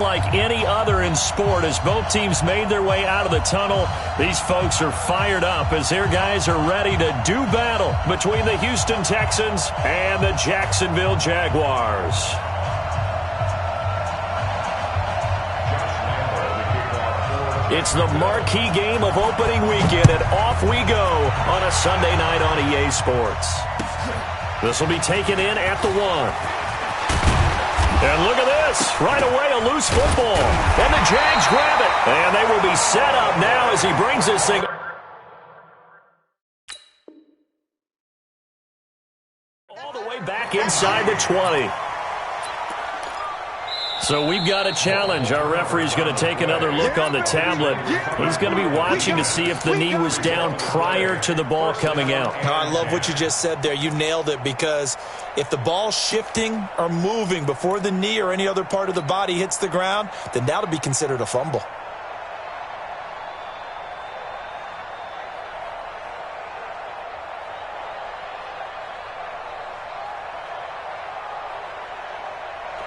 Like any other in sport, as both teams made their way out of the tunnel, these folks are fired up as their guys are ready to do battle between the Houston Texans and the Jacksonville Jaguars. It's the marquee game of opening weekend, and off we go on a Sunday night on EA Sports. This will be taken in at the 1. And look at this. Right away, a loose football. And the Jags grab it. And they will be set up now as he brings this thing all the way back inside the 20. So we've got a challenge. Our referee's going to take another look on the tablet. He's going to be watching to see if the knee was down prior to the ball coming out. I love what you just said there. You nailed it, because if the ball's shifting or moving before the knee or any other part of the body hits the ground, then that'll be considered a fumble.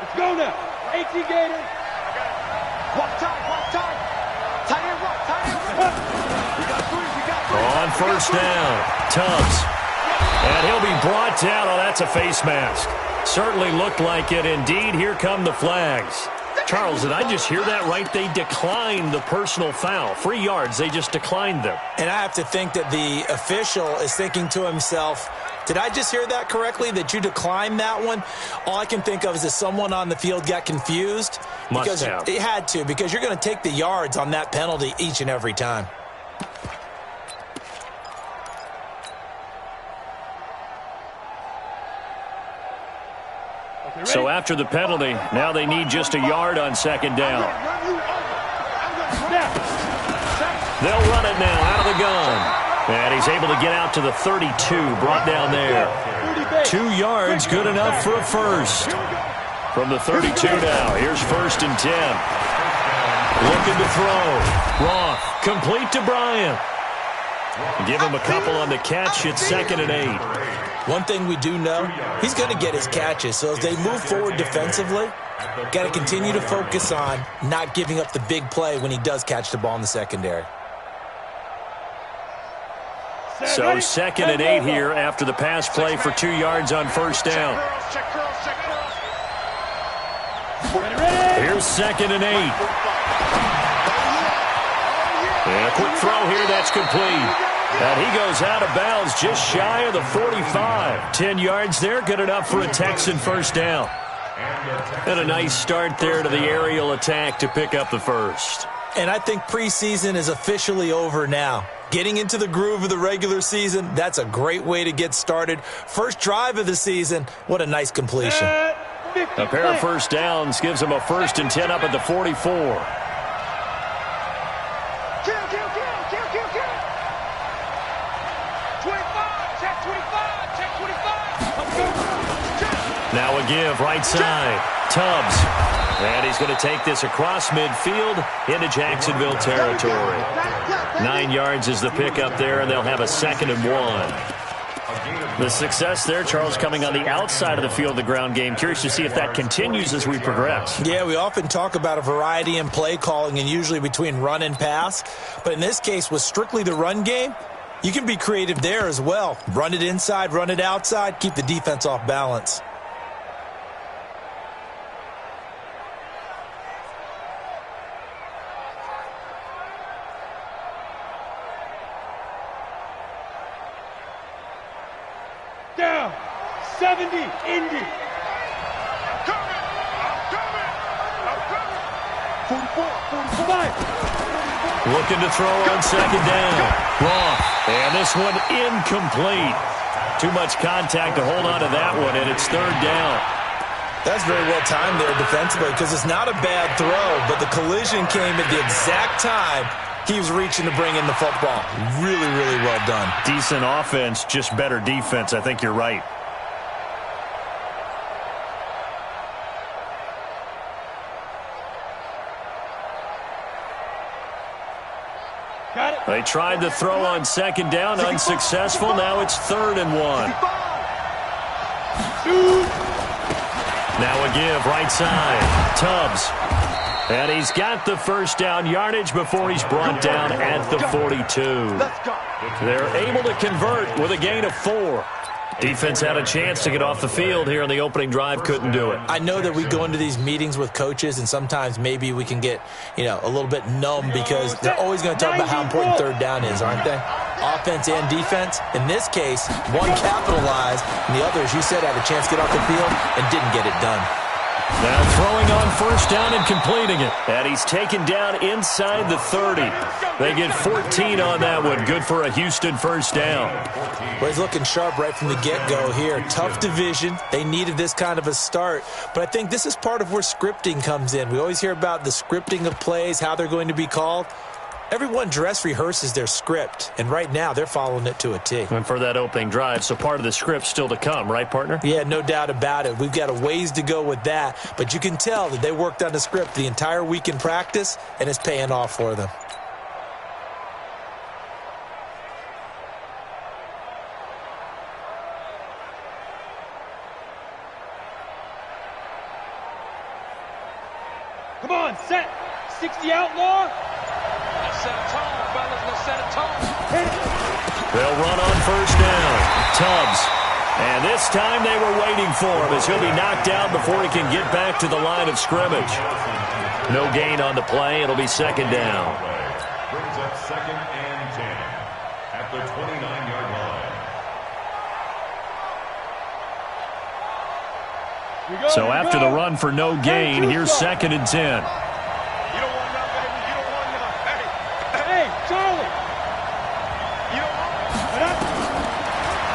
Let's go now. 18 Gators. Walk time. Tight end rock, We got three. On first down, Tubbs. And he'll be brought down. Oh, that's a face mask. Certainly looked like it. Indeed, here come the flags. Charles, did I just hear that right? They declined the personal foul. 3 yards, they just declined them. And I have to think that the official is thinking to himself, did I just hear that correctly, that you declined that one? All I can think of is that someone on the field got confused. Must have. It had to, because you're going to take the yards on that penalty each and every time. So after the penalty, now they need just a yard on second down. They'll run it now out of the gun. And he's able to get out to the 32, brought down there. 2 yards, good enough for a first. From the 32 now, here's 1st and 10. Looking to throw. Roth, complete to Bryant. Give him a couple on the catch. It's 2nd and 8. One thing we do know, he's going to get his catches. So as they move forward defensively, got to continue to focus on not giving up the big play when he does catch the ball in the secondary. So 2nd and 8 here after the pass play for 2 yards on first down. Here's 2nd and 8. And a quick throw here, that's complete. And he goes out of bounds just shy of the 45. 10 yards there, good enough for a Texan first down. And a nice start there to the aerial attack to pick up the first. And I think preseason is officially over now. Getting into the groove of the regular season, that's a great way to get started. First drive of the season, what a nice completion. A pair of first downs gives him a 1st and 10 up at the 44. Now a give, right side. Tubbs. And he's going to take this across midfield into Jacksonville territory. 9 yards is the pickup there, and they'll have a 2nd and 1. The success there, Charles, coming on the outside of the field, the ground game. Curious to see if that continues as we progress. Yeah, we often talk about a variety in play calling and usually between run and pass. But in this case, with strictly the run game, you can be creative there as well. Run it inside, run it outside, keep the defense off balance. Down, 70, Indy. 45. Looking to throw on second down. Roth. And this one incomplete. Too much contact to hold on to that one, and it's 3rd down. That's very well timed there defensively, because it's not a bad throw, but the collision came at the exact time he was reaching to bring in the football. Really, really well done. Decent offense, just better defense. I think you're right. They tried to throw on second down, unsuccessful. Now it's 3rd and 1. Now a give, right side. Tubbs. And he's got the first down yardage before he's brought down at the 42. They're able to convert with a gain of 4. Defense had a chance to get off the field here on the opening drive, couldn't do it. I know that we go into these meetings with coaches, and sometimes maybe we can get, a little bit numb because they're always going to talk about how important third down is, aren't they? Offense and defense. In this case, one capitalized, and the other, as you said, had a chance to get off the field and didn't get it done. Now throwing on first down and completing it. And he's taken down inside the 30. They get 14 on that one. Good for a Houston first down. Well, he's looking sharp right from the get-go here. Tough division. They needed this kind of a start. But I think this is part of where scripting comes in. We always hear about the scripting of plays, how they're going to be called. Everyone dress rehearses their script, and right now they're following it to a T. And for that opening drive, so part of the script still to come, right, partner? Yeah, no doubt about it. We've got a ways to go with that, but you can tell that they worked on the script the entire week in practice, and it's paying off for them. Come on, set. 60 outlaw. Set a tone, fellas. Let's set a tone. They'll run on first down. Tubbs. And this time they were waiting for him as he'll be knocked out before he can get back to the line of scrimmage. No gain on the play. It'll be second down. Brings up 2nd and 10 at the 29-yard line. So after the run for no gain, here's 2nd and 10.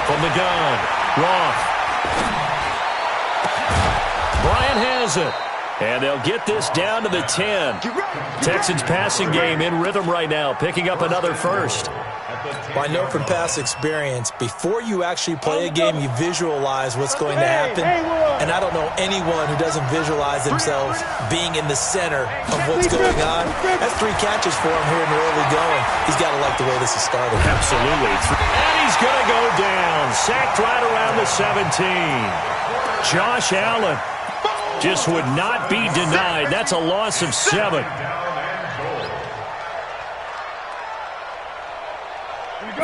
From the gun, Roth. Bryant has it. And they'll get this down to the 10. Texans passing game in rhythm right now, picking up another first. Well, I know from past experience, before you actually play a game, you visualize what's going to happen. And I don't know anyone who doesn't visualize themselves being in the center of what's going on. That's 3 catches for him here in the early going. He's got to like the way this is started. Absolutely. And he's going to go down. Sacked right around the 17. Josh Allen just would not be denied. That's a loss of 7.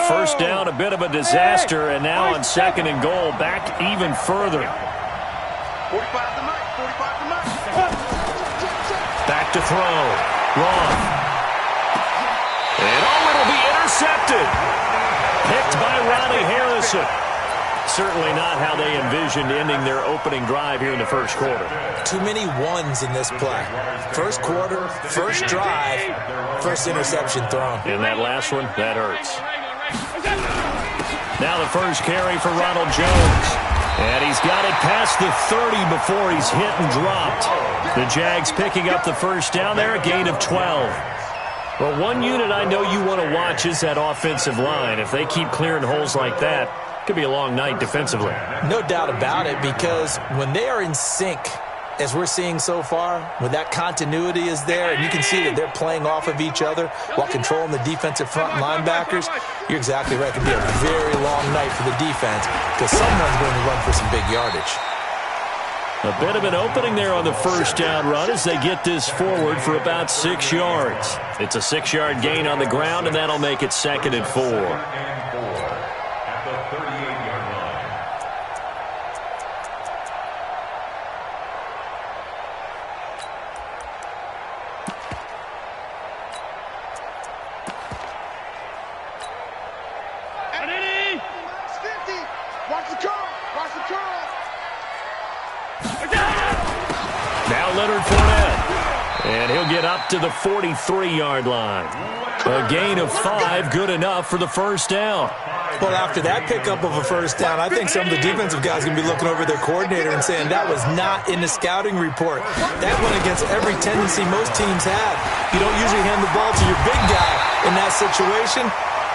First down, a bit of a disaster, and now on 2nd and goal, back even further. 45 to Mike. 45 to Mike. Back to throw. Wrong. And it'll be intercepted. Picked by Ronnie Harrison. Certainly not how they envisioned ending their opening drive here in the first quarter. Too many ones in this play. First quarter, first drive, first interception thrown. And that last one, that hurts. Now the first carry for Ronald Jones. And he's got it past the 30 before he's hit and dropped. The Jags picking up the first down there, a gain of 12. Well, one unit I know you want to watch is that offensive line. If they keep clearing holes like that, it could be a long night defensively. No doubt about it, because when they are in sync, as we're seeing so far, when that continuity is there, and you can see that they're playing off of each other while controlling the defensive front and linebackers, you're exactly right. It could be a very long night for the defense because someone's going to run for some big yardage. A bit of an opening there on the first down run as they get this forward for about 6 yards. It's a 6-yard gain on the ground, and that'll make it 2nd and 4. Up to the 43-yard line. A gain of 5, good enough for the first down. Well, after that pickup of a first down, I think some of the defensive guys are going to be looking over their coordinator and saying that was not in the scouting report. That went against every tendency most teams have. You don't usually hand the ball to your big guy in that situation.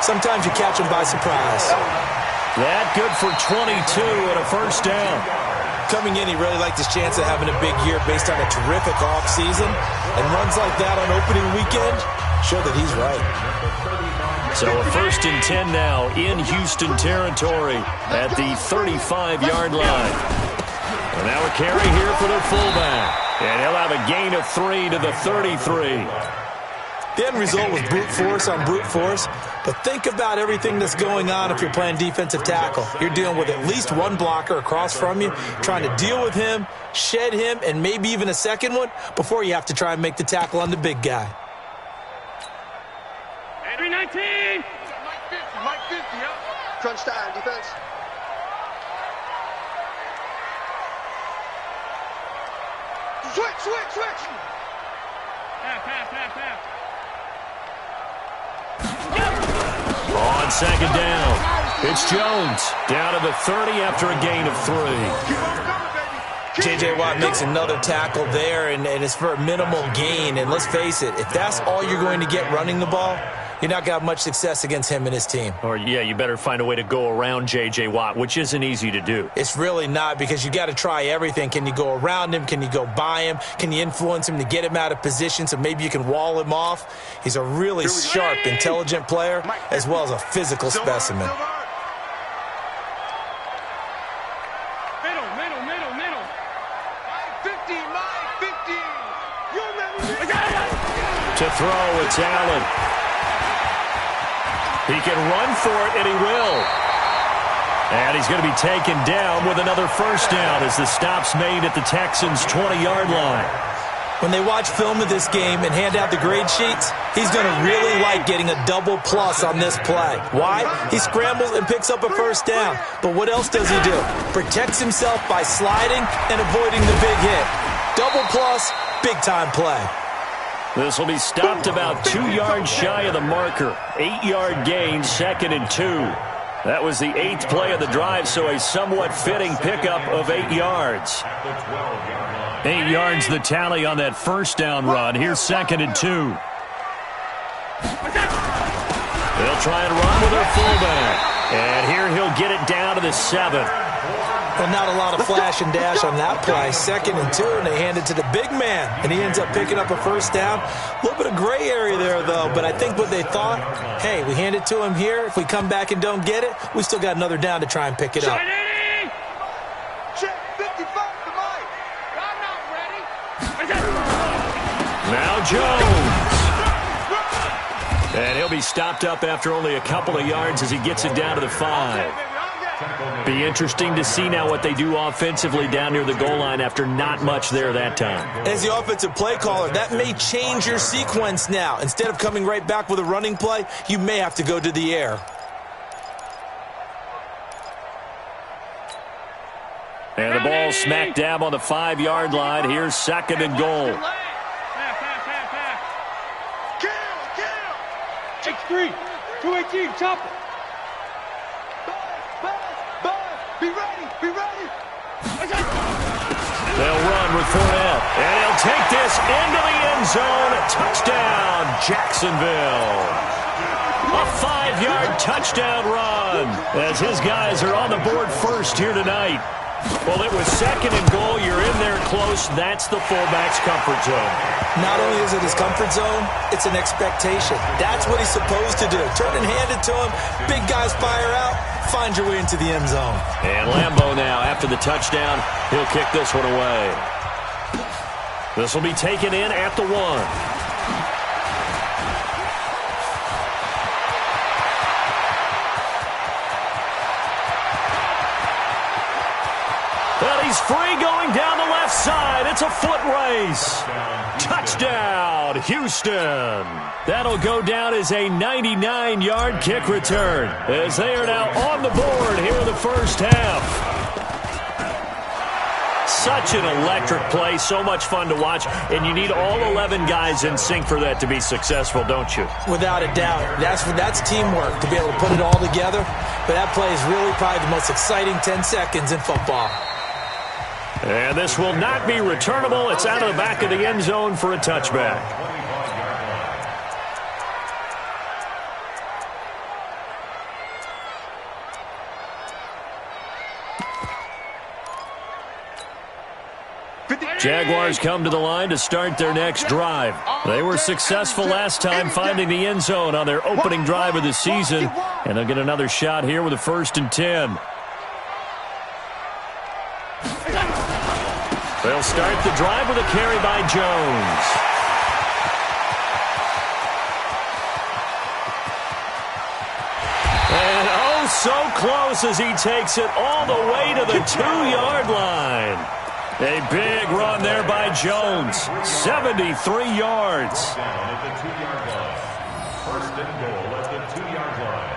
Sometimes you catch them by surprise. That good for 22 and a first down. Coming in, he really liked his chance of having a big year based on a terrific offseason. And runs like that on opening weekend show that he's right. So a 1st and 10 now in Houston territory at the 35-yard line. And now a carry here for their fullback. And he'll have a gain of 3 to the 33. The end result was brute force on brute force, but think about everything that's going on if you're playing defensive tackle. You're dealing with at least one blocker across from you, trying to deal with him, shed him, and maybe even a second one before you have to try and make the tackle on the big guy. 319! Mike 50, yeah. Crunch time, defense. Switch! Half. On second down, it's Jones down to the 30 after a gain of 3. J.J. Watt makes another tackle there, and it's for a minimal gain. And let's face it, if that's all you're going to get running the ball, you're not going to have much success against him and his team. Or, yeah, you better find a way to go around J.J. Watt, which isn't easy to do. It's really not, because you got to try everything. Can you go around him? Can you go by him? Can you influence him to get him out of position so maybe you can wall him off? He's a really sharp, intelligent player as well as a physical specimen. Middle. 50, Mike 50. You remember this? To throw, it's Allen. He can run for it, and he will. And he's going to be taken down with another first down as the stop's made at the Texans' 20-yard line. When they watch film of this game and hand out the grade sheets, he's going to really like getting a double plus on this play. Why? He scrambles and picks up a first down. But what else does he do? Protects himself by sliding and avoiding the big hit. Double plus, big-time play. This will be stopped about 2 yards shy of the marker. 8-yard gain, 2nd and 2. That was the 8th play of the drive, so a somewhat fitting pickup of 8 yards. 8 yards the tally on that first down run. Here's 2nd and 2. They'll try and run with their fullback. And here he'll get it down to the 7. Well, not a lot of flash and dash on that play. 2nd and 2, and they hand it to the big man. And he ends up picking up a first down. A little bit of gray area there, though. But I think what they thought, hey, we hand it to him here. If we come back and don't get it, we still got another down to try and pick it up. Check 55 to Mike. I'm not ready. Now Jones. And he'll be stopped up after only a couple of yards as he gets it down to the 5. Be interesting to see now what they do offensively down near the goal line after not much there that time. As the offensive play caller, that may change your sequence now. Instead of coming right back with a running play, you may have to go to the air. And the ball smack dab on the 5-yard line. Here's 2nd and goal. Half. Kill. X3, 218, chopper. Be ready. They'll run with Fournette. And he'll take this into the end zone. Touchdown, Jacksonville. A 5-yard touchdown run as his guys are on the board first here tonight. Well, it was 2nd and goal. You're in there close. That's the fullback's comfort zone. Not only is it his comfort zone, it's an expectation. That's what he's supposed to do. Turn and hand it to him. Big guys fire out. Find your way into the end zone. And Lambeau now, after the touchdown, he'll kick this one away. This will be taken in at the 1. Well, he's free going down the left side. It's a foot race. Touchdown, Houston. That'll go down as a 99-yard kick return as they are now on the board here in the first half. Such an electric play, so much fun to watch, and you need all 11 guys in sync for that to be successful, don't you? Without a doubt. That's teamwork to be able to put it all together. But that play is really probably the most exciting 10 seconds in football. And this will not be returnable. It's out of the back of the end zone for a touchback. Jaguars come to the line to start their next drive. They were successful last time finding the end zone on their opening drive of the season, and they'll get another shot here with a 1st and 10. They'll start the drive with a carry by Jones. And oh, so close as he takes it all the way to the 2-yard line. A big run there by Jones. 73 yards. Down at the 2-yard line. First and goal at the 2-yard line.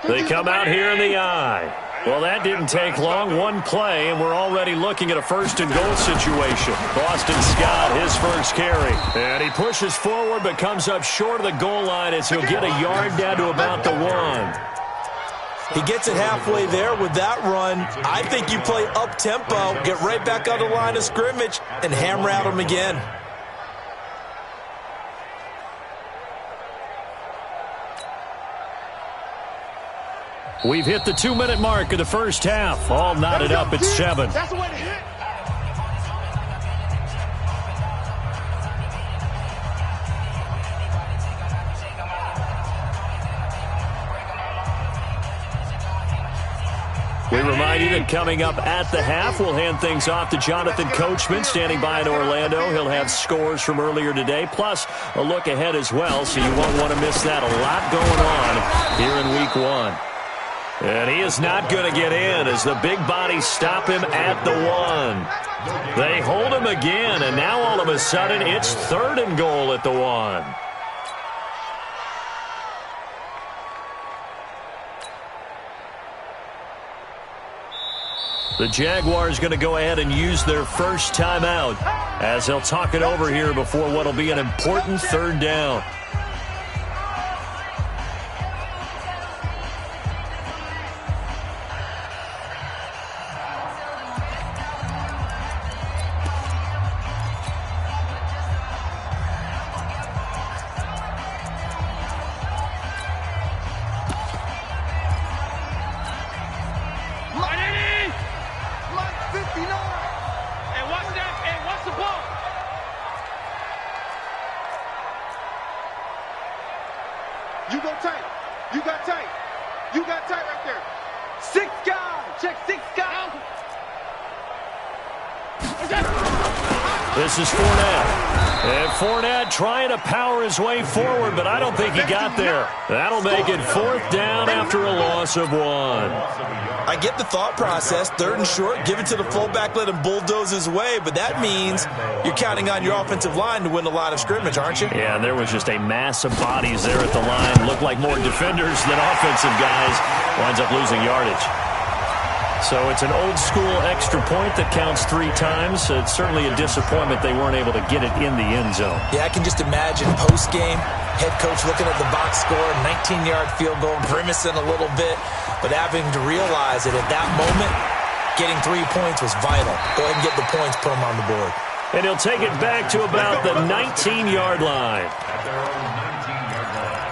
They come out here in the eye. Well, that didn't take long. One play, and we're already looking at a first-and-goal situation. Boston Scott, his first carry. And he pushes forward but comes up short of the goal line as he'll get a yard down to about the 1. He gets it halfway there with that run. I think you play up-tempo, get right back on the line of scrimmage, and hammer at him again. We've hit the 2-minute mark of the first half. All knotted up at 7. That's the way to hit. We remind you that coming up at the half, we'll hand things off to Jonathan Coachman, standing by in Orlando. He'll have scores from earlier today, plus a look ahead as well, so you won't want to miss that. A lot going on here in Week 1. And he is not going to get in as the big bodies stop him at the 1. They hold him again, and now all of a sudden it's 3rd and goal at the 1. The Jaguars going to go ahead and use their first timeout as they'll talk it over here before what will be an important 3rd down. You go tight. You got tight. You got tight right there. 6 guys. Check 6 guys. This is Fournette. And Fournette trying to power his way forward, but I don't think he got there. That'll make it 4th down after a loss of 1. I get the thought process. 3rd and short, give it to the fullback, let him bulldoze his way, but that means you're counting on your offensive line to win the line of scrimmage, aren't you? Yeah, and there was just a mass of bodies there at the line. Looked like more defenders than offensive guys. Winds up losing yardage. So it's an old-school extra point that counts 3 times. It's certainly a disappointment they weren't able to get it in the end zone. Yeah, I can just imagine post-game, head coach looking at the box score, 19-yard field goal, grimacing a little bit, but having to realize that at that moment, getting 3 points was vital. Go ahead and get the points, put them on the board. And he'll take it back to about the 19-yard line. At their own 19-yard line.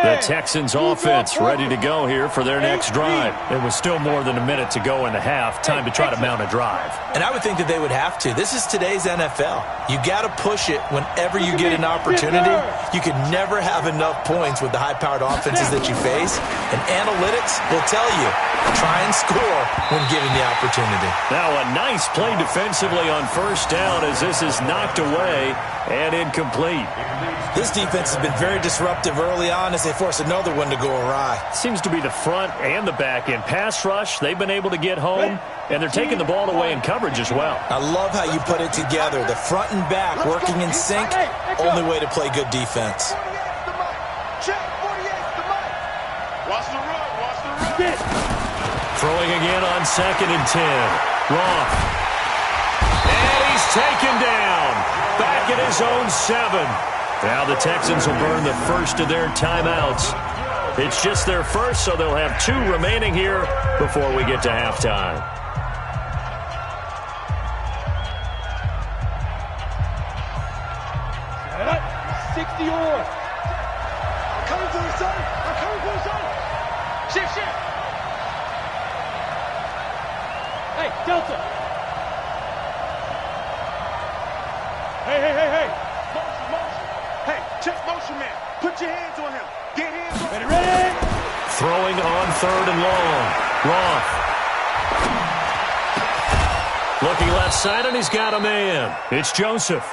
The Texans offense ready to go here for their next drive. It was still more than a minute to go in the half. Time to try to mount a drive. And I would think that they would have to. This is today's NFL. You got to push it whenever you get an opportunity. You could never have enough points with the high-powered offenses that you face. And analytics will tell you, try and score when given the opportunity. Now a nice play defensively on 1st down as this is knocked away and incomplete. This defense has been very disruptive early on as they force another one to go awry. Seems to be the front and the back end. Pass rush, they've been able to get home, and they're taking the ball away in coverage as well. I love how you put it together. The front and back working in sync, only way to play good defense. Check 48's the mic. Watch the run. Watch the run. Throwing again on 2nd and 10. Roth. And he's taken down. Back at his own 7. Now the Texans will burn the first of their timeouts. It's just their first, so they'll have 2 remaining here before we get to halftime. 60 on. I'm coming for the son. I'm coming for the son. Shift. Hey, Delta. Hey. Motion. Hey, check motion, man. Put your hands on him. Get hands on him. Ready? Throwing on 3rd and long. Roth. Looking left side, and he's got a man. It's Joseph.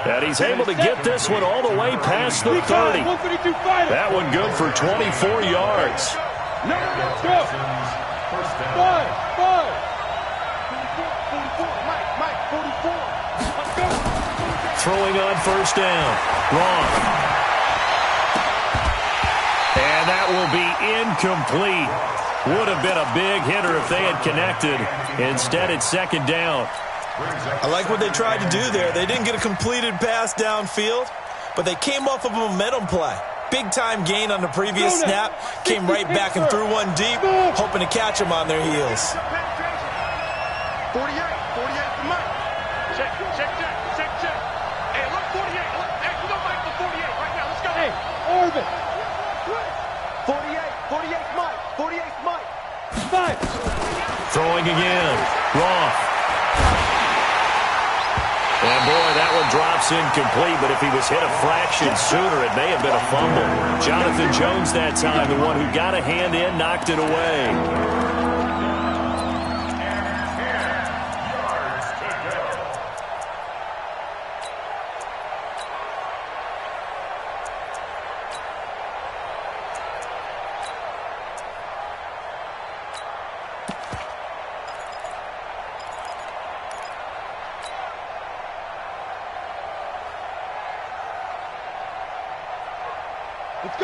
And he's able to get this one all the way past the 30. That one good for 24 yards. Let's go. Five. 44. Mike, 44. Let's go. Throwing on 1st down. Wrong. And that will be incomplete. Would have been a big hitter if they had connected. Instead, it's 2nd down. I like what they tried to do there. They didn't get a completed pass downfield, but they came off of a momentum play. Big-time gain on the previous snap. Came right back and threw one deep, hoping to catch them on their heels. 48 for Mike. Check. Hey, look, 48. Hey, we go Mike for 48 right now. Let's go. Hey, Orvin. 48's Mike. 48's Mike. 5. Throwing again. Roth. And boy, that one drops incomplete, but if he was hit a fraction sooner, it may have been a fumble. Jonathan Jones that time, the one who got a hand in, knocked it away.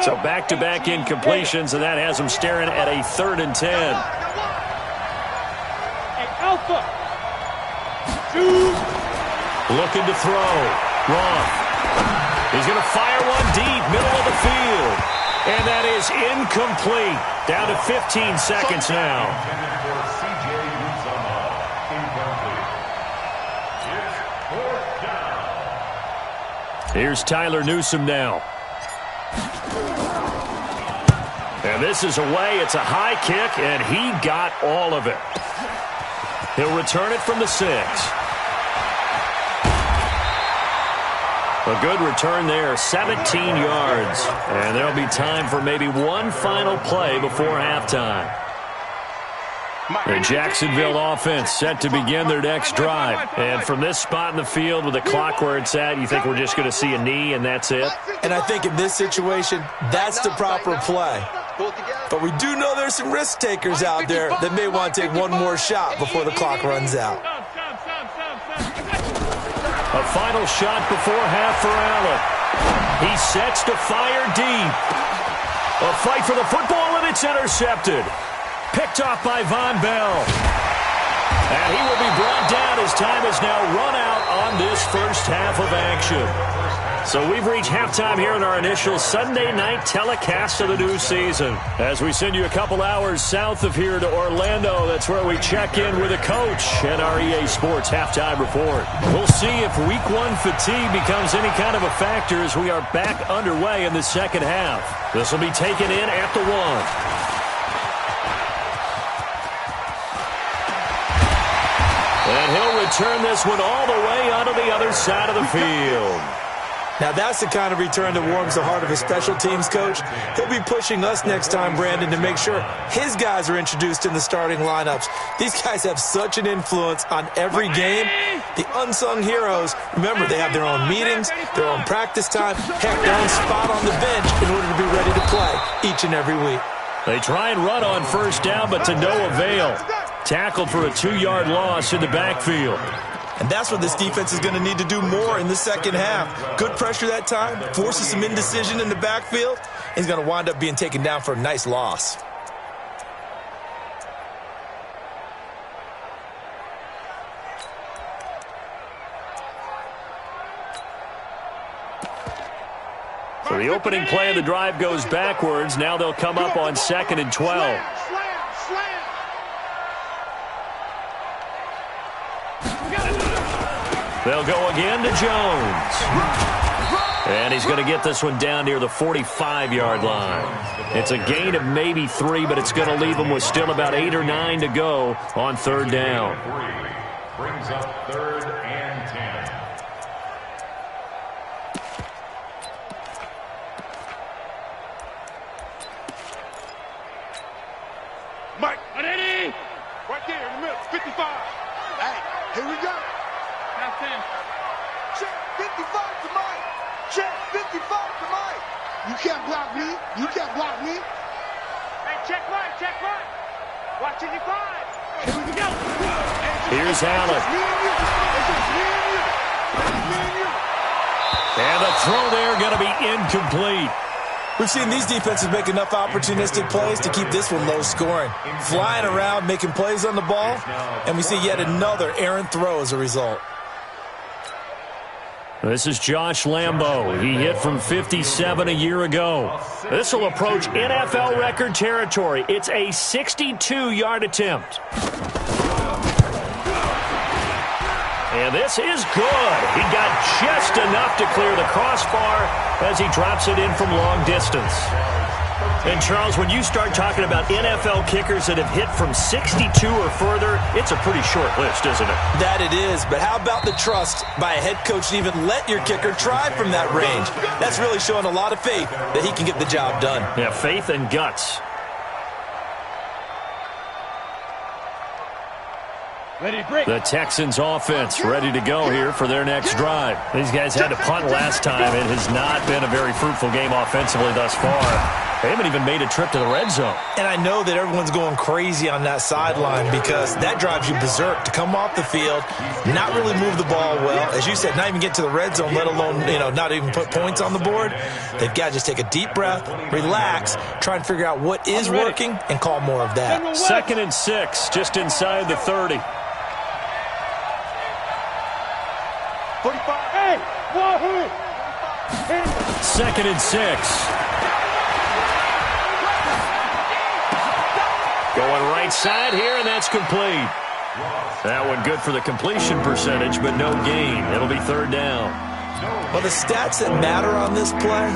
So back-to-back incompletions, and that has them staring at a 3rd and 10. Hey, Alpha. 2. Looking to throw. Roth. He's going to fire one deep, middle of the field. And that is incomplete. Down to 15 seconds now. Here's Tyler Newsome now. And this is away. It's a high kick, and he got all of it. He'll return it from the 6. A good return there, 17 yards. And there'll be time for maybe one final play before halftime. The Jacksonville offense set to begin their next drive. And from this spot in the field with the clock where it's at, you think we're just going to see a knee and that's it? And I think in this situation, that's the proper play. But we do know there's some risk takers out there that may want to take one more shot before the clock runs out. A final shot before half for Allen. He sets to fire deep. A fight for the football, and it's intercepted. Picked off by Von Bell. And he will be brought down as time has now run out on this first half of action. So we've reached halftime here in our initial Sunday night telecast of the new season. As we send you a couple hours south of here to Orlando, that's where we check in with a coach and our EA Sports halftime report. We'll see if week 1 fatigue becomes any kind of a factor as we are back underway in the second half. This will be taken in at the 1. And he'll return this one all the way onto the other side of the field. Now, that's the kind of return that warms the heart of a special teams coach. He'll be pushing us next time, Brandon, to make sure his guys are introduced in the starting lineups. These guys have such an influence on every game. The unsung heroes, remember, they have their own meetings, their own practice time, heck, their own spot on the bench in order to be ready to play each and every week. They try and run on first down, but to no avail. Tackled for a 2-yard loss in the backfield. And that's what this defense is going to need to do more in the second half. Good pressure that time, forces some indecision in the backfield. He's going to wind up being taken down for a nice loss. So the opening play of the drive goes backwards. Now they'll come up on 2nd and 12. They'll go again to Jones. And he's going to get this one down near the 45-yard line. It's a gain of maybe 3, but it's going to leave him with still about 8 or 9 to go on third down. Brings up 3rd and 10. Mike, ready? Right there in the middle, 55. Hey, here we go. Now 10. Check 55 to Mike. Check 55 to Mike. You can't block me. You can't block me. Hey, check right, check right. Watch 55. Here we go. Here's Allen. And the throw there going to be incomplete. We've seen these defenses make enough opportunistic plays to keep this one low scoring. Flying around, making plays on the ball, and we see yet another errant throw as a result. This is Josh Lambo. He hit from 57 a year ago. This will approach NFL record territory. It's a 62-yard attempt. And this is good. He got just enough to clear the crossbar as he drops it in from long distance. And, Charles, when you start talking about NFL kickers that have hit from 62 or further, it's a pretty short list, isn't it? That it is, but how about the trust by a head coach to even let your kicker try from that range? That's really showing a lot of faith that he can get the job done. Yeah, faith and guts. Ready, break. The Texans offense ready to go here for their next drive. These guys had to punt last time. It has not been a very fruitful game offensively thus far. They haven't even made a trip to the red zone. And I know that everyone's going crazy on that sideline because that drives you berserk to come off the field, not really move the ball well. As you said, not even get to the red zone, let alone, not even put points on the board. They've got to just take a deep breath, relax, try and figure out what is working and call more of that. 2nd and 6, just inside the 30. 45. Hey, Wahoo! 2nd and 6. Going right side here, and that's complete. That one good for the completion percentage, but no gain. It'll be 3rd down. Well, the stats that matter on this play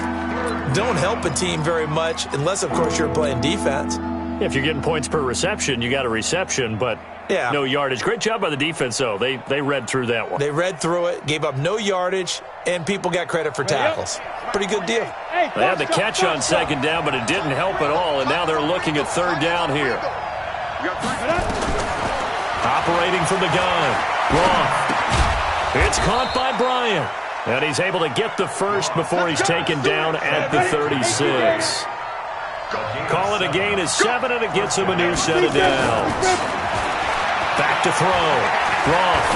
don't help a team very much unless, of course, you're playing defense. If you're getting points per reception, you got a reception, but no yardage. Great job by the defense, though. They read through that one. They read through it, gave up no yardage, and people got credit for tackles. Pretty good deal. They had the catch on 2nd down, but it didn't help at all, and now they're looking at 3rd down here. Operating from the gun. Roth. It's caught by Bryant, and he's able to get the first before he's taken down at the 36. Call it a gain of 7, and it gets him a new set of downs. Back to throw. Roth.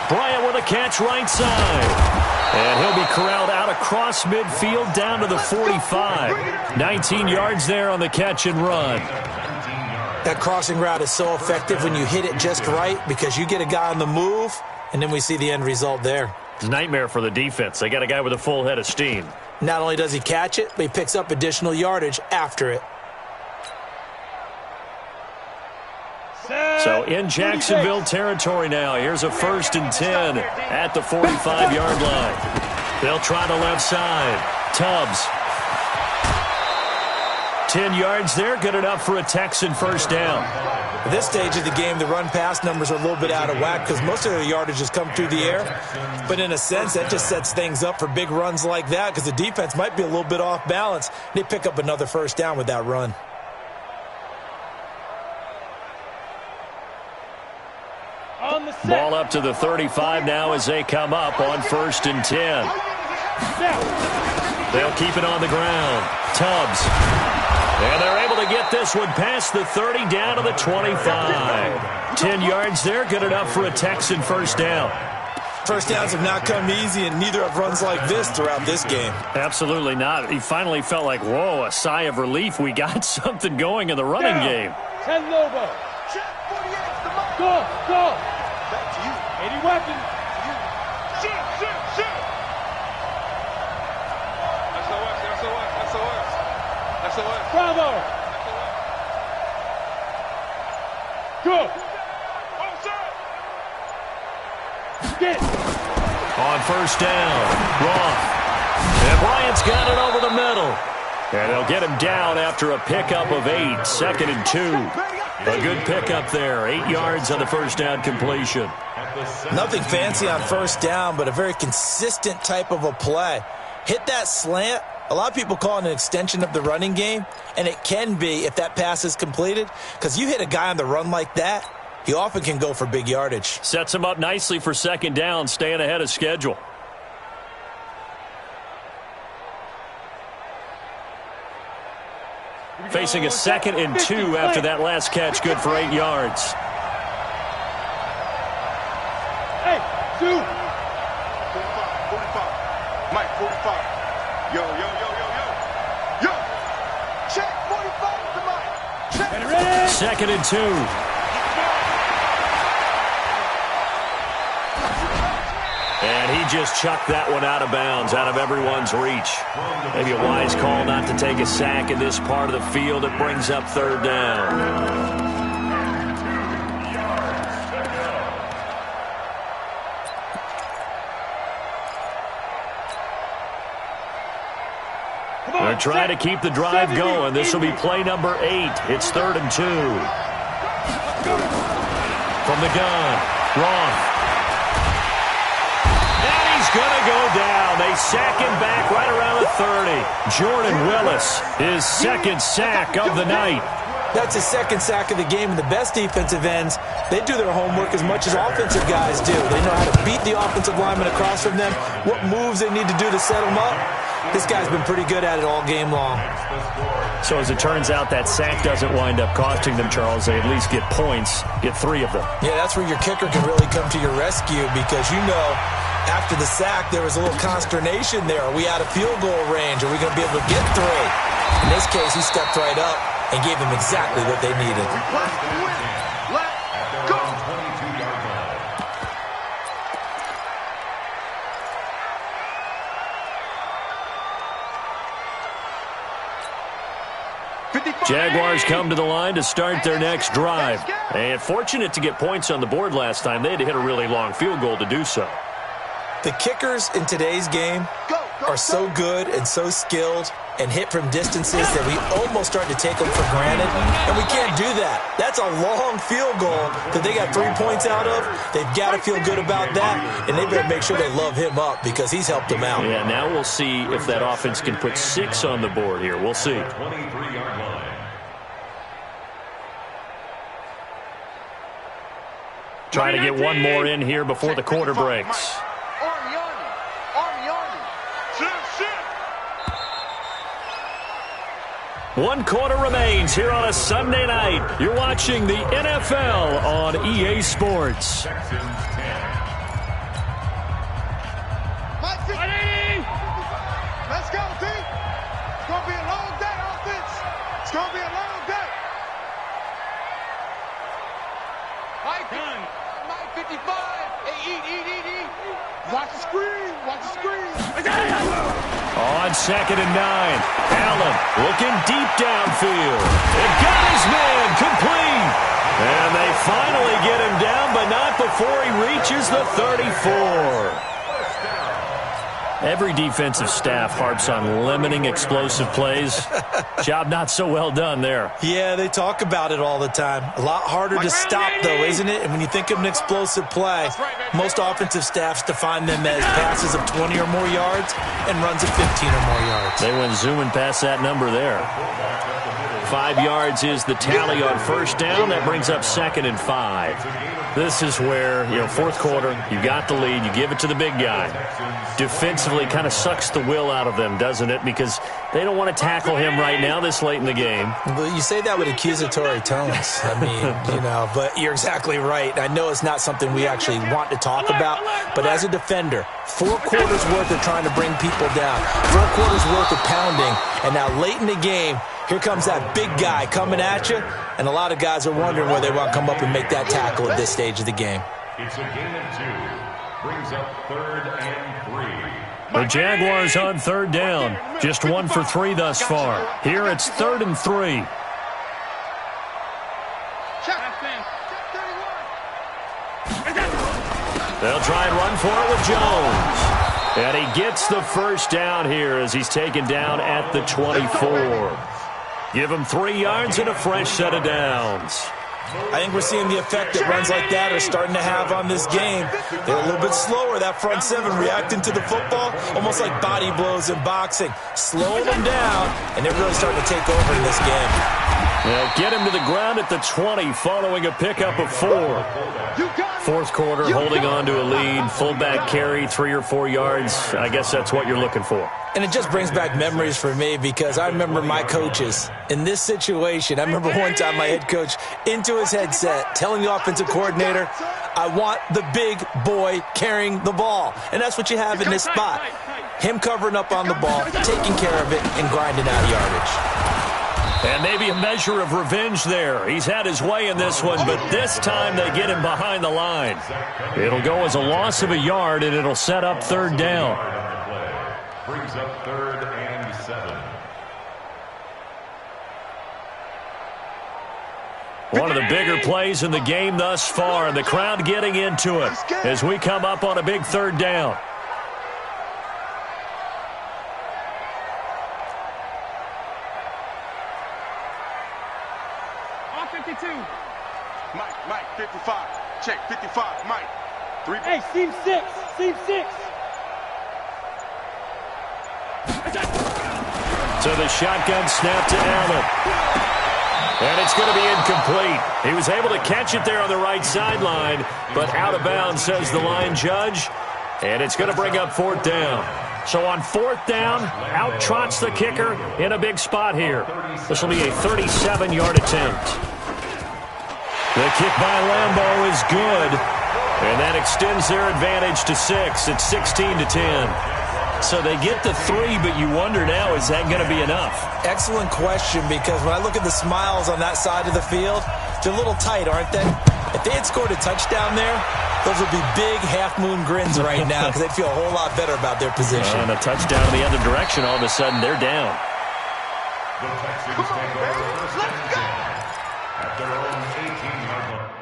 Bryant with a catch right side. And he'll be corralled out across midfield down to the 45. 19 yards there on the catch and run. That crossing route is so effective when you hit it just right because you get a guy on the move, and then we see the end result there. It's a nightmare for the defense. They got a guy with a full head of steam. Not only does he catch it, but he picks up additional yardage after it. So in Jacksonville territory now. Here's a 1st and 10 at the 45-yard line. They'll try the left side. Tubbs. 10 yards there, good enough for a Texan 1st down. At this stage of the game, the run-pass numbers are a little bit out of whack because most of their yardage has come through the air. But in a sense, that just sets things up for big runs like that because the defense might be a little bit off balance. They pick up another 1st down with that run. Ball up to the 35 now as they come up on 1st and 10. They'll keep it on the ground. Tubbs. And they're able to get this one past the 30 down to the 25. 10 yards there, good enough for a Texan 1st down. 1st downs have not come easy, and neither have runs like this throughout this game. Absolutely not. He finally felt like, whoa, a sigh of relief. We got something going in the running game. 10 Lobo. Go. Back to you. 80 weapons. Shoot. SOS. Bravo. Go. Oh, sir. Get. On first down. Roth. And Bryant's got it over the middle. And they'll get him down after a pickup of 8, 2nd and 2. A good pickup there, 8 yards on the first down completion. Nothing fancy on first down, but a very consistent type of a play. Hit that slant. A lot of people call it an extension of the running game, and it can be if that pass is completed, because you hit a guy on the run like that, he often can go for big yardage. Sets him up nicely for second down, staying ahead of schedule. Facing a 2nd and 2 after that last catch, good for 8 yards. Hey, 2. 45, 45. Mike, 45. Yo. Yo. Check, 45 to Mike. Check. 2nd and 2. And he just chucked that one out of bounds, out of everyone's reach. Maybe a wise call not to take a sack in this part of the field. It brings up third down. They're trying to keep the drive going. This will be play number 8. It's 3rd and 2. From the gun, Roth. Going to go down. They sack him back right around the 30. Jordan Willis, his second sack of the night. That's his second sack of the game, and the best defensive ends, they do their homework as much as offensive guys do. They know how to beat the offensive lineman across from them, what moves they need to do to set them up. This guy's been pretty good at it all game long. So as it turns out, that sack doesn't wind up costing them, Charles. They at least get points, get 3 of them. Yeah, that's where your kicker can really come to your rescue, because you know after the sack there was a little consternation there. Are we out of field goal range? Are we going to be able to get 3? In this case, he stepped right up and gave them exactly what they needed. Let's go. Jaguars come to the line to start their next drive. And fortunate to get points on the board last time. They had to hit a really long field goal to do so. The kickers in today's game are so good and so skilled and hit from distances that we almost start to take them for granted, and we can't do that. That's a long field goal that they got 3 points out of. They've got to feel good about that, and they better make sure they love him up because he's helped them out. Yeah, now we'll see if that offense can put 6 on the board here. We'll see. 23-yard line. Trying to get one more in here before the quarter breaks. One quarter remains here on a Sunday night. You're watching the NFL on EA Sports. Texans 10. Let's go, team. It's going to be a long day, offense. It's going to be a long day. Mike 55. Hey, eat. Watch the screen. On 2nd and 9, Allen looking deep downfield. It got his man complete. And they finally get him down, but not before he reaches the 34. Every defensive staff harps on limiting explosive plays. Job not so well done there. Yeah, they talk about it all the time. A lot harder to stop, though, isn't it? And when you think of an explosive play, most offensive staffs define them as passes of 20 or more yards and runs of 15 or more yards. They went zooming past that number there. 5 yards is the tally on first down. That brings up 2nd and 5. This is where, fourth quarter, you got the lead, you give it to the big guy. Defensively kind of sucks the will out of them, doesn't it? Because they don't want to tackle him right now this late in the game. Well, you say that with accusatory tones. I mean, but you're exactly right. I know it's not something we actually want to talk about, but as a defender, 4 quarters worth of trying to bring people down, 4 quarters worth of pounding, and now late in the game, here comes that big guy coming at you, and a lot of guys are wondering whether they want to come up and make that tackle at this stage of the game. It's a gain of 2. Brings up 3rd and 3. The Jaguars on 3rd down. Just 1 for 3 thus far. Here it's 3rd and 3. They'll try and run for it with Jones. And he gets the first down here as he's taken down at the 24. Give him 3 yards and a fresh set of downs. I think we're seeing the effect that runs like that are starting to have on this game. They're a little bit slower, that front seven, reacting to the football, almost like body blows in boxing. Slowing them down, and they're really starting to take over in this game. They'll get him to the ground at the 20 following a pickup of 4. Fourth quarter, holding on to a lead. Fullback carry, 3 or 4 yards. I guess that's what you're looking for. And it just brings back memories for me because I remember my coaches in this situation. I remember one time my head coach into his headset telling the offensive coordinator, I want the big boy carrying the ball. And that's what you have in this spot. Him covering up on the ball, taking care of it, and grinding out yardage. And maybe a measure of revenge there. He's had his way in this one, but this time they get him behind the line. It'll go as a loss of a yard, and it'll set up 3rd down. Brings up 3rd and 7. One of the bigger plays in the game thus far, and the crowd getting into it as we come up on a big 3rd down. Mike, 55. Check, 55, Mike. 3. Hey, seam 6. So the shotgun snap to Allen. And it's going to be incomplete. He was able to catch it there on the right sideline, but out of bounds, says the line judge. And it's going to bring up 4th down. So on 4th down, out trots the kicker in a big spot here. This will be a 37-yard attempt. The kick by Lambeau is good, and that extends their advantage to 6. It's 16-10. So they get the 3, but you wonder now, is that going to be enough? Excellent question, because when I look at the smiles on that side of the field, they're a little tight, aren't they? If they had scored a touchdown there, those would be big half-moon grins right now because they'd feel a whole lot better about their position. And a touchdown in the other direction, all of a sudden they're down. The Texans take over first and 10 at their own 18-yard line.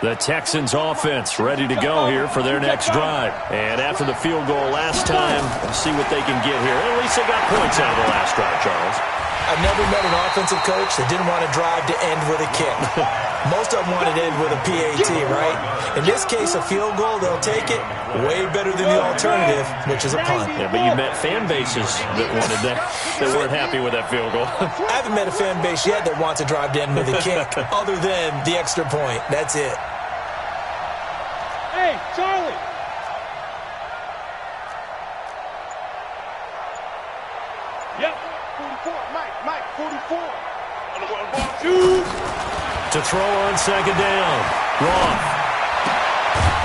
The Texans offense ready to go here for their next drive. And after the field goal last time, let's see what they can get here. At least they got points out of the last drive, Charles. I've never met an offensive coach that didn't want to drive to end with a kick. Most of them wanted to end with a PAT, right? In this case, a field goal, they'll take it. Way better than the alternative, which is a punt. Yeah, but you met fan bases that wanted that weren't happy with that field goal. I haven't met a fan base yet that wants to drive to end with a kick, other than the extra point. That's it. Hey, Charlie. Yep. 44, Mike, 44. To throw on 2nd down. Roth.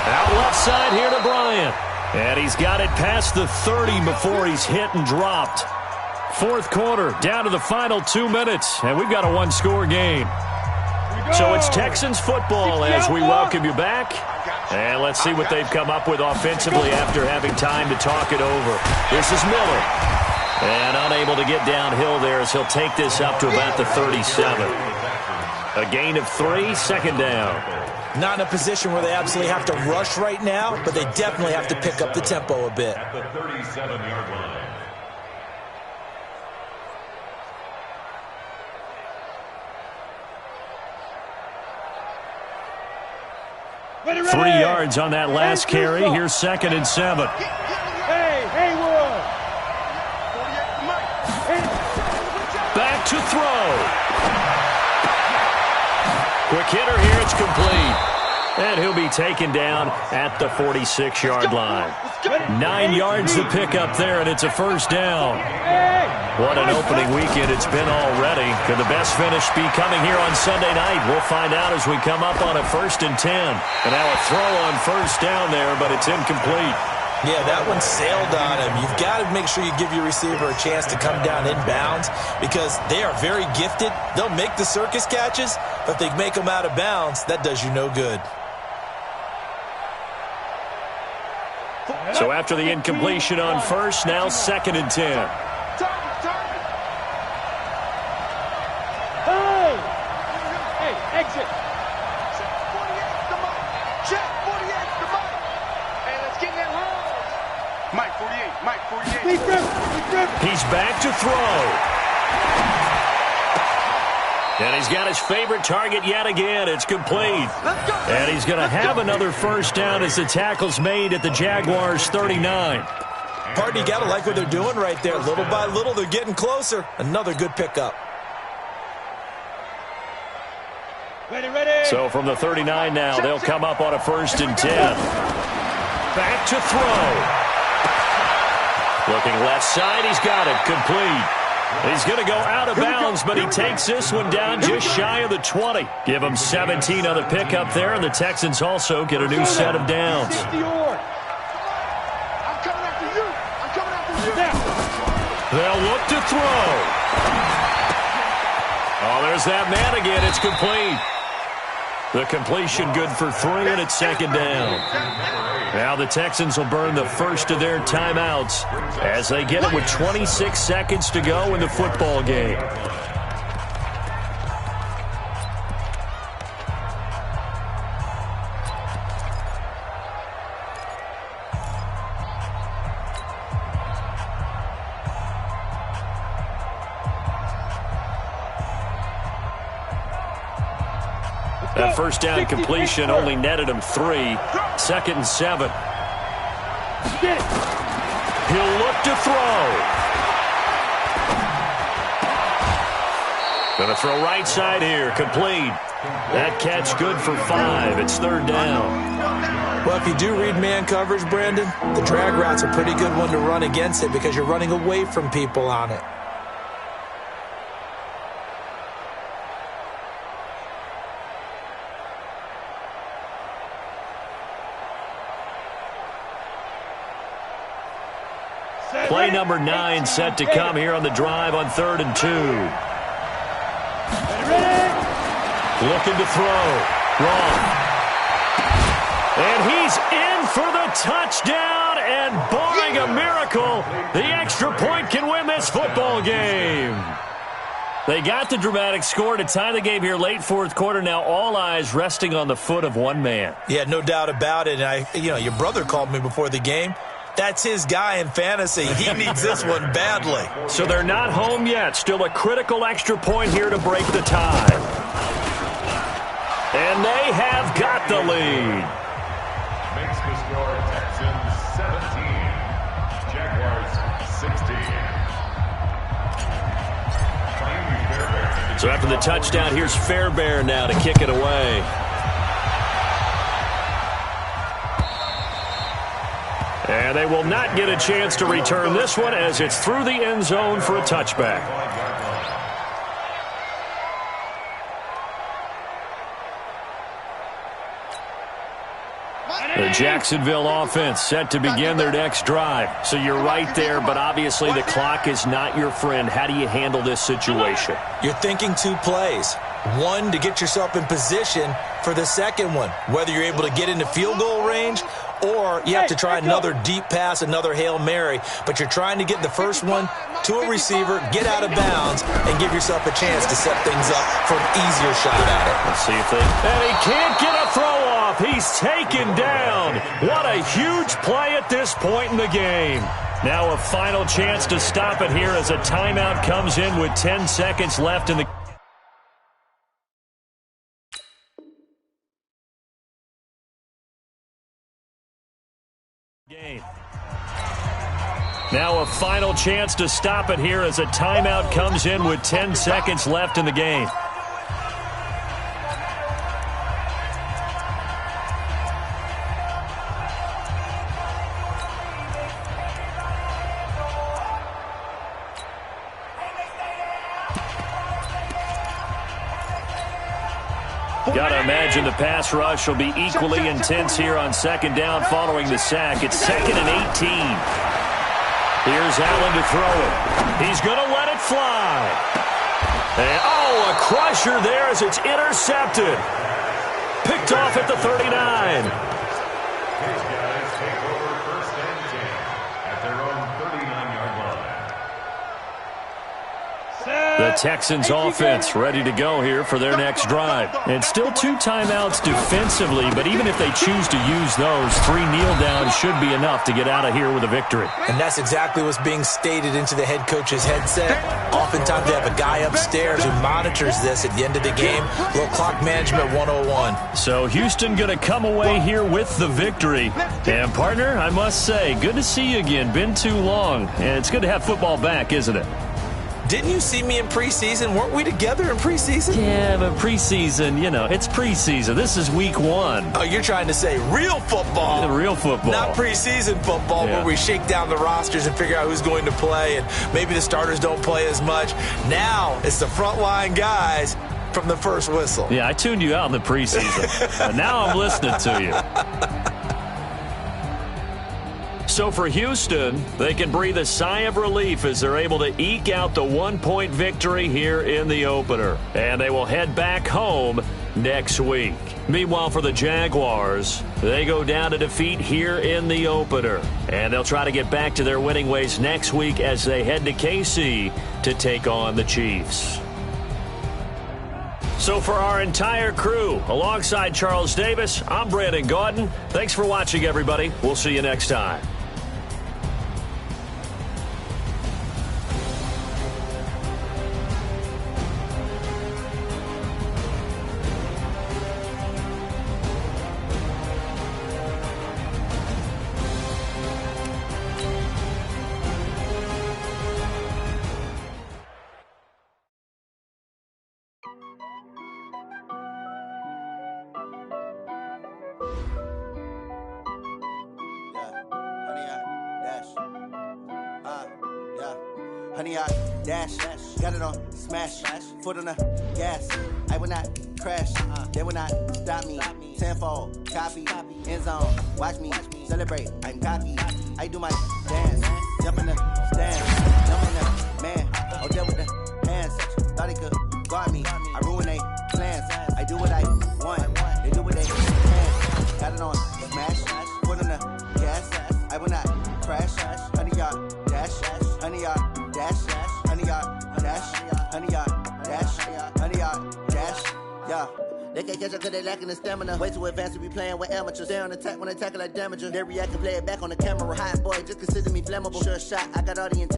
Out left side here to Bryant. And he's got it past the 30 before he's hit and dropped. 4th quarter, down to the final 2 minutes, and we've got a 1-score game. So it's Texans football as we welcome you back. And let's see what they've come up with offensively after having time to talk it over. This is Miller. And unable to get downhill there as he'll take this up to about the 37. A gain of 3, 2nd down. Not in a position where they absolutely have to rush right now, but they definitely have to pick up the tempo a bit. At the 37-yard line. 3 yards on that last carry. Here's 2nd and 7. Hey, Haywood. Back to throw. Quick hitter here. It's complete. And he'll be taken down at the 46-yard line. 9 yards to pick up there, and it's a first down. What an opening weekend it's been already. Could the best finish be coming here on Sunday night? We'll find out as we come up on a 1st and 10. And now a throw on first down there, but it's incomplete. Yeah, that one sailed on him. You've got to make sure you give your receiver a chance to come down inbounds because they are very gifted. They'll make the circus catches, but if they make them out of bounds, that does you no good. So after the incompletion on first, now 2nd and 10. Hey, exit. Check 48 to Mike. Hey, let's get in that hole. Mike 48. He's back to throw. And he's got his favorite target yet again. It's complete. And he's going to have another first down as the tackle's made at the Jaguars' 39. Pardon, you got to like what they're doing right there. Little by little, they're getting closer. Another good pickup. Ready. So from the 39 now, they'll come up on a 1st and 10. Back to throw. Looking left side, he's got it. Complete. He's going to go out of bounds, but he takes this one down just shy of the 20. Give him 17 on the pickup there, and the Texans also get a new set of downs. I'm coming after you. They'll look to throw. Oh, there's that man again. It's complete. The completion good for 3, and it's 2nd down. Now the Texans will burn the first of their timeouts as they get it with 26 seconds to go in the football game. That first down completion only netted him 3. 2nd and 7. He'll look to throw. Going to throw right side here. Complete. That catch good for 5. It's 3rd down. Well, if you do read man coverage, Brandon, the drag route's a pretty good one to run against it because you're running away from people on it. Play number 9 set to come here on the drive on 3rd and 2. Looking to throw. Wrong. And he's in for the touchdown, and barring a miracle, the extra point can win this football game. They got the dramatic score to tie the game here late 4th quarter. Now all eyes resting on the foot of one man. Yeah, no doubt about it. And your brother called me before the game. That's his guy in fantasy. He needs this one badly. So they're not home yet. Still a critical extra point here to break the tie. And they have got the lead. Makes the score Texans 17, Jaguars 16. So after the touchdown, here's Fairbairn now to kick it away. And they will not get a chance to return this one as it's through the end zone for a touchback. The Jacksonville offense set to begin their next drive. So you're right there, but obviously the clock is not your friend. How do you handle this situation? You're thinking 2 plays. One, to get yourself in position for the second one, whether you're able to get into field goal range or you have to try another deep pass, another Hail Mary. But you're trying to get the first one to a receiver, get out of bounds, and give yourself a chance to set things up for an easier shot at it. Let's see if they... And he can't get a throw off. He's taken down. What a huge play at this point in the game. Now a final chance to stop it here as a timeout comes in with 10 seconds left in the game. Now a final chance to stop it here as a timeout comes in with 10 seconds left in the game. Gotta imagine the pass rush will be equally intense here on second down following the sack. It's 2nd and 18. Here's Allen to throw it. He's going to let it fly. And, a crusher there as it's intercepted. Picked off at the 39. These guys take over 1st and 10 at their own 39-yard line. The Texans offense ready to go here for their next drive. And still 2 timeouts defensively, but even if they choose to use those, 3 kneel downs should be enough to get out of here with a victory. And that's exactly what's being stated into the head coach's headset. Oftentimes they have a guy upstairs who monitors this at the end of the game. A little clock management 101. So Houston going to come away here with the victory. And partner, I must say, good to see you again. Been too long. And it's good to have football back, isn't it? Didn't you see me in preseason? Weren't we together in preseason? Yeah, but preseason, it's preseason. This is week 1. Oh, you're trying to say real football. Real football. Not preseason football where we shake down the rosters and figure out who's going to play, and maybe the starters don't play as much. Now it's the frontline guys from the first whistle. Yeah, I tuned you out in the preseason. But now I'm listening to you. So for Houston, they can breathe a sigh of relief as they're able to eke out the 1-point victory here in the opener. And they will head back home next week. Meanwhile, for the Jaguars, they go down to defeat here in the opener. And they'll try to get back to their winning ways next week as they head to KC to take on the Chiefs. So for our entire crew, alongside Charles Davis, I'm Brandon Gaudin. Thanks for watching, everybody. We'll see you next time. Honey, I dash, got it on, smash, foot on the gas. I will not crash, they will not stop me. Tenfold, copy, end zone, watch me celebrate. I'm cocky, I do my dance, jump in the stand, jump in the man. I'll deal with the hands, thought he could guard me. I ruin they plans, I do what I want, they do what they can. Got it on, smash, foot on the gas. I will not crash, 100-yard dash, 100-yard dash, 100-yard dash, 100-yard dash, 100-yard dash, yeah. They can't catch up cause they lacking the stamina. Way too advanced to be playing with amateurs. Stay on attack when they tackle like damager. They react and play it back on the camera. Hot boy, just consider me flammable. Sure shot, I got all the intent.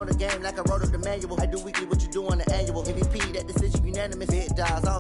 On the game like I wrote up the manual. I do weekly what you do on the annual. MVP, that decision unanimous. Big dogs, all